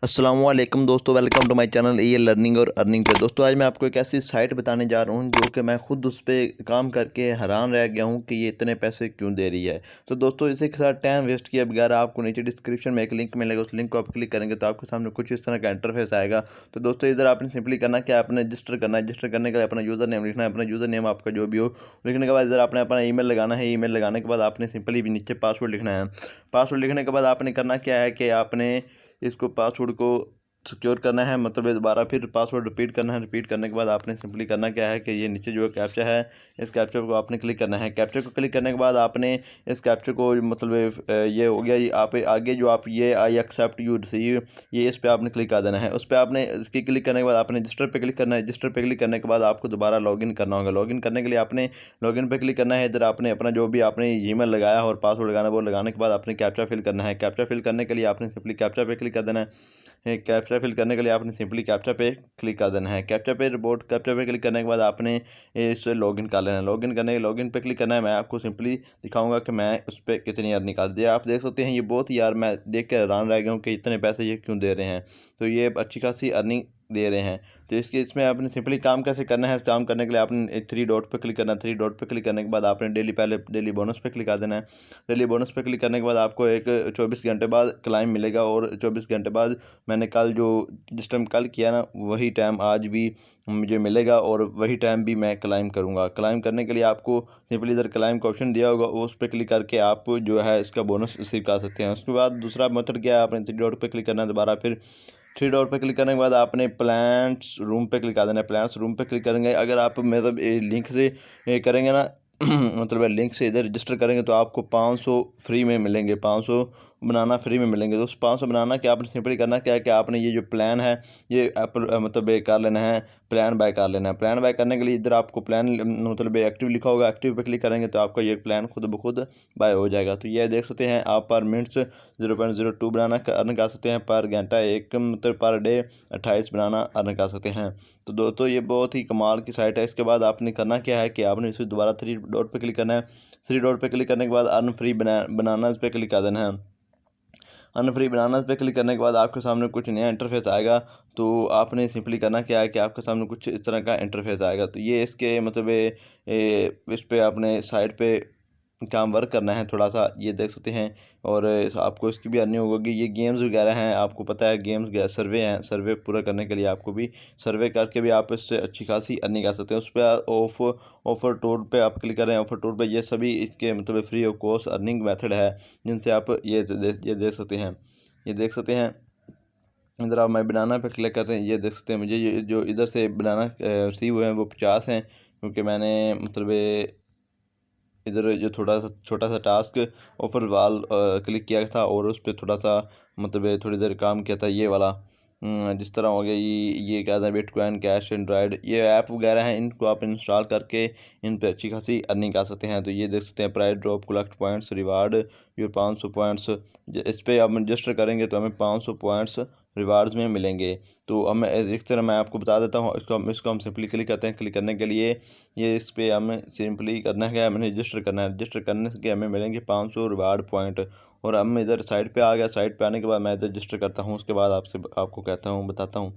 अस्सलाम वालेकुम दोस्तों, वेलकम टू माय चैनल ये लर्निंग और अर्निंग पे। दोस्तों आज मैं आपको एक ऐसी साइट बताने जा रहा हूँ जो कि मैं खुद उस पर काम करके हैरान रह गया हूँ कि ये इतने पैसे क्यों दे रही है। तो दोस्तों इसी के साथ टाइम वेस्ट किए बगैर आपको नीचे डिस्क्रिप्शन में एक लिंक मिलेगा, उस लिंक को आप क्लिक करेंगे तो आपके सामने कुछ इस तरह का इंटरफेस आएगा। तो दोस्तों इधर आपने सिंपली करना क्या, आपने रजिस्टर करना है। रजिस्टर करने के लिए अपना यूज़र नेम लिखना है, अपना यूज़र नेम आपका जो भी हो लिखने के बाद इधर आपने अपना ईमेल लगाना है। ईमेल लगाने के बाद आपने सिंपली भी नीचे पासवर्ड लिखना है। पासवर्ड लिखने के बाद आपने करना क्या है कि आपने इसको पासवर्ड को सिक्योर करना है, मतलब ये दोबारा फिर पासवर्ड रिपीट करना है। रिपीट करने के बाद आपने सिंपली करना क्या है कि ये नीचे जो कैप्चा है इस कैप्चा को आपने क्लिक करना है। कैप्चा को क्लिक करने के बाद आपने इस कैप्चा को मतलब ये हो गया, ये आप आगे जो आप ये आई एक्सेप्ट यू रिसीव ये इस पर आपने क्लिक कर देना है। उस पर आपने इसकी क्लिक करने के बाद आपने रजिस्टर पे क्लिक करना है। रजिस्टर पे क्लिक करने के बाद आपको दोबारा लॉगिन करना होगा। लॉगिन करने के लिए आपने लॉगिन पे क्लिक करना है। इधर आपने अपना जो भी आपने ईमेल लगाया और पासवर्ड लगाना वो लगाने के बाद आपने कैप्चा फिल करना है। कैप्चा फिल करने के लिए आपने सिंपली कैप्चा पे क्लिक कर देना है। कैप्चा फिल करने के लिए आपने सिंपली कैप्चा पे क्लिक कर देना है। कैप्चा पे रिपोर्ट कैप्चा पे क्लिक करने के बाद आपने इससे लॉगिन कर लेना है। लॉगिन पे क्लिक करना है। मैं आपको सिंपली दिखाऊंगा कि मैं उस पर कितनी अर्निंग निकाल दिया। आप देख सकते हैं ये बहुत यार मैं देख के हैरान रह गया हूँ कि इतने पैसे ये क्यों दे रहे हैं। तो ये अच्छी खासी अर्निंग दे रहे हैं। तो इसमें आपने सिंपली काम कैसे करना है, काम करने के लिए आपने थ्री डॉट पे क्लिक करना है। थ्री डॉट पे क्लिक करने के बाद आपने डेली बोनस पे क्लिक कर देना है। डेली बोनस पे क्लिक करने के बाद आपको एक 24 घंटे बाद क्लाइम मिलेगा और 24 घंटे बाद मैंने कल जो जिस टाइम कल किया ना वही टाइम आज भी मुझे मिलेगा और वही टाइम भी मैं क्लाइम करूँगा। क्लाइम करने के लिए आपको सिंपली इधर क्लाइम का ऑप्शन दिया होगा, उस पर क्लिक करके आप जो है इसका बोनस रिसीव कर सकते हैं। उसके बाद दूसरा मेथड क्या है, आपने थ्री डॉट पे क्लिक करना है। दोबारा फिर थ्री डॉट पे क्लिक करने के बाद आपने प्लान्स रूम पे क्लिक कर देना है। प्लान्स रूम पे क्लिक करेंगे अगर आप मतलब लिंक से करेंगे ना मतलब लिंक से इधर रजिस्टर करेंगे तो आपको 500 फ्री में मिलेंगे। 500 बनाना फ्री में मिलेंगे। तो उस 500 बनाना क्या आपने सिंपली करना क्या है कि आपने ये जो प्लान है ये मतलब ये कर लेना है, प्लान बाय कर लेना है। प्लान बाय करने के लिए इधर आपको प्लान मतलब एक्टिव लिखा होगा, एक्टिव पे क्लिक करेंगे तो आपका ये प्लान खुद ब खुद बाय हो जाएगा। तो ये देख सकते हैं आप पर मिनट्स 0.02 बनाना अर्न कर सकते हैं, पर घंटा एक मतलब पर डे 28 बनाना अर्न कर सकते हैं। तो दोस्तों ये बहुत ही कमाल की साइट है। इसके बाद आपने करना क्या है कि आपने इसे दोबारा थ्री डॉट पे क्लिक करना है। थ्री डॉट पे क्लिक करने के बाद अर्न फ्री बनाना पे क्लिक कर देना है। अर्न फ्री बनाना पे क्लिक करने के बाद आपके सामने कुछ नया इंटरफेस आएगा। तो आपने सिंपली करना क्या है कि आपके सामने कुछ इस तरह का इंटरफेस आएगा। तो ये इसके मतलब इस पे आपने साइट पे काम वर्क करना है थोड़ा सा, ये देख सकते हैं। और आपको इसकी भी अर्निंग होगी। ये गेम्स वगैरह हैं, आपको पता है गेम्स सर्वे हैं, सर्वे पूरा करने के लिए आपको भी सर्वे करके भी आप इससे अच्छी खासी अर्निंग कर सकते हैं। उस पर ऑफर टूर पे आप क्लिक करें। ऑफर टूर पे ये सभी इसके मतलब free of cost earning method है जिनसे आप ये देख सकते हैं। ये देख सकते हैं इधर आप मैं बनाना पे क्लिक करते हैं। ये देख सकते हैं मुझे ये जो इधर से बनाना रिसीव हुए हैं वो 50 हैं, क्योंकि मैंने मतलब इधर जो थोड़ा सा छोटा सा टास्क ऑफर वाल क्लिक किया था और उस पर थोड़ा सा मतलब थोड़ी देर काम किया था। ये वाला जिस तरह हो गया ये क्या था, बिटकॉइन कैश एंड्रॉयड ये ऐप वगैरह हैं, इनको आप इंस्टॉल करके इन पे अच्छी खासी अर्निंग कर सकते हैं। तो ये देख सकते हैं price drop collect points reward your 500 points. इस पर आप रजिस्टर करेंगे तो हमें 500 पॉइंट्स रिवार्ड्स में मिलेंगे। तो हम इस तरह मैं आपको बता देता हूँ। इसको हम सिंपली क्लिक करते हैं। क्लिक करने के लिए ये इस पर हमें सिंपली करना है, हमें रजिस्टर करना है। रजिस्टर करने से हमें मिलेंगे 500 रिवार्ड पॉइंट। और हम इधर साइड पे आ गया। साइड पे आने के बाद मैं इधर रजिस्टर करता हूँ, उसके बाद आपको कहता हूँ बताता हूँ।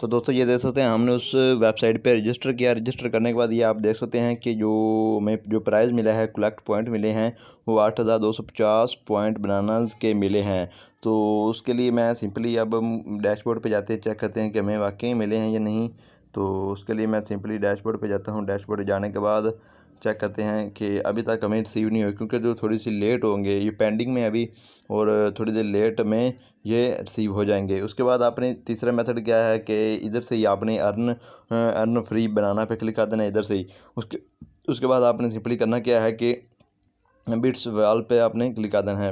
तो दोस्तों ये देख सकते हैं हमने उस वेबसाइट पे रजिस्टर किया। रजिस्टर करने के बाद ये आप देख सकते हैं कि जो प्राइज़ मिला है, कलेक्ट पॉइंट मिले हैं वो 8250 पॉइंट बनानाज के मिले हैं। तो उसके लिए मैं सिंपली अब डैशबोर्ड पे जाते हैं, चेक करते हैं कि हमें वाकई मिले हैं या नहीं। तो उसके लिए मैं सिंपली डैशबोर्ड पे जाता हूँ। डैशबोर्ड जाने के बाद चेक करते हैं कि अभी तक हमें रिसीव नहीं हुई, क्योंकि जो थोड़ी सी लेट होंगे, ये पेंडिंग में अभी और थोड़ी देर लेट में ये रिसीव हो जाएंगे। उसके बाद आपने तीसरा मेथड क्या है कि इधर से ही आपने अर्न फ्री बनाना पे क्लिक कर देना है इधर से ही। उसके बाद आपने सिंपली करना क्या है कि बिट्स वाल पे आपने क्लिक कर देना है।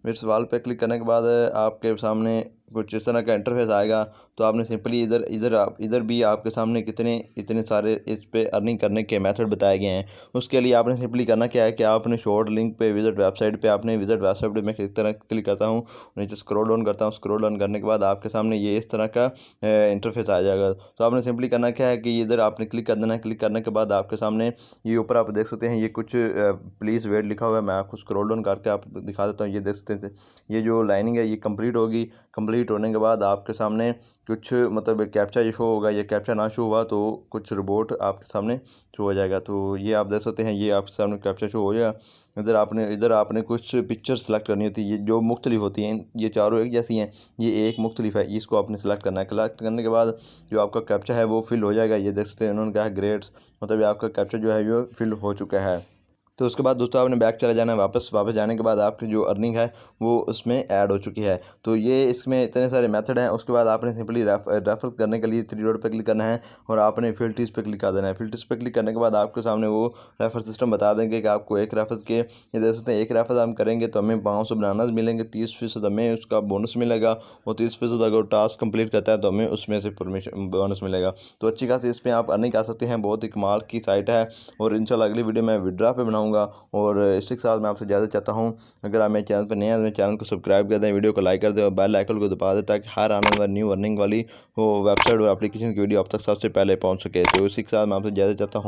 बिट्स वाल पे क्लिक करने के बाद आपके सामने कुछ इस तरह का इंटरफेस आएगा। तो आपने सिंपली इधर भी आपके सामने इतने सारे इस पे अर्निंग करने के मेथड बताए गए हैं। उसके लिए आपने सिंपली करना क्या है कि आपने शॉर्ट लिंक पे विजिट वेबसाइट पे आपने विजिट वेबसाइट पे मैं किस तरह क्लिक करता हूँ, नीचे स्क्रॉल डाउन करता हूँ। स्क्रॉल डाउन करने के बाद आपके सामने ये इस तरह का इंटरफेस आ जाएगा। तो आपने सिंपली करना क्या है कि इधर आपने क्लिक कर देना है। क्लिक करने के बाद आपके सामने ये ऊपर आप देख सकते हैं ये कुछ प्लीज़ वेट लिखा हुआ है। मैं आपको स्क्रॉल डाउन करके आप दिखा देता हूँ। ये देख सकते हैं ये जो लाइनिंग है ये कंप्लीट होगी। कंप्लीट कंप्लीट होने के बाद आपके सामने कुछ मतलब कैप्चा शो होगा, ये कैप्चा ना शो हुआ तो कुछ रिपोर्ट आपके सामने शो हो जाएगा। तो ये आप देख सकते हैं, ये आपके सामने कैप्चा शो हो जाएगा। इधर आपने कुछ पिक्चर सेलेक्ट करनी होती है, ये जो मुख्तलिफ होती हैं, ये चारों एक जैसी हैं, ये एक मुख्तलिफ है, इसको आपने सेलेक्ट करना है। सेलेक्ट करने के बाद जो आपका कैप्चा है वो फिल हो जाएगा। ये देख सकते हैं उन्होंने कहा है ग्रेड्स, मतलब आपका कैप्चा जो है वो फिल हो चुका है। तो उसके बाद दोस्तों आपने बैक चला जाना है, वापस जाने के बाद आपकी जो अर्निंग है वो उसमें ऐड हो चुकी है। तो ये इसमें इतने सारे मेथड हैं। उसके बाद आपने सिंपली रेफर करने के लिए 3 डॉट पे क्लिक करना है और आपने फिल्टर्स पे क्लिक कर देना है। फिल्टर्स पे क्लिक करने के बाद आपके सामने वो रेफर सिस्टम बता देंगे कि आपको एक रेफर के, ये देख सकते हैं, एक रेफर हम करेंगे तो हमें 500 बनानास मिलेंगे, 30% हमें उसका बोनस मिलेगा और 30% अगर टास्क कंप्लीट करता है तो हमें उसमें से परमिशन बोनस मिलेगा। तो अच्छी खासी इस पर आप अर्निंग कर सकते हैं, बहुत ही कमाल की साइट है। और इंशाल्लाह अगली वीडियो मैं विड्रा पे बनाऊँगा। और इसी के साथ मैं आपसे इजाज़त चाहता हूँ। अगर आप मेरे चैनल पर नए हैं तो मेरे चैनल को सब्सक्राइब कर दें, वीडियो को लाइक कर दें और बेल आइकन को दबा दें ताकि हर आने वाली न्यू अर्निंग वाली वो वेबसाइट और एप्लीकेशन की वीडियो आप तक सबसे पहले पहुँच सके। तो इसी के साथ मैं आपसे इजाज़त चाहता हूँ।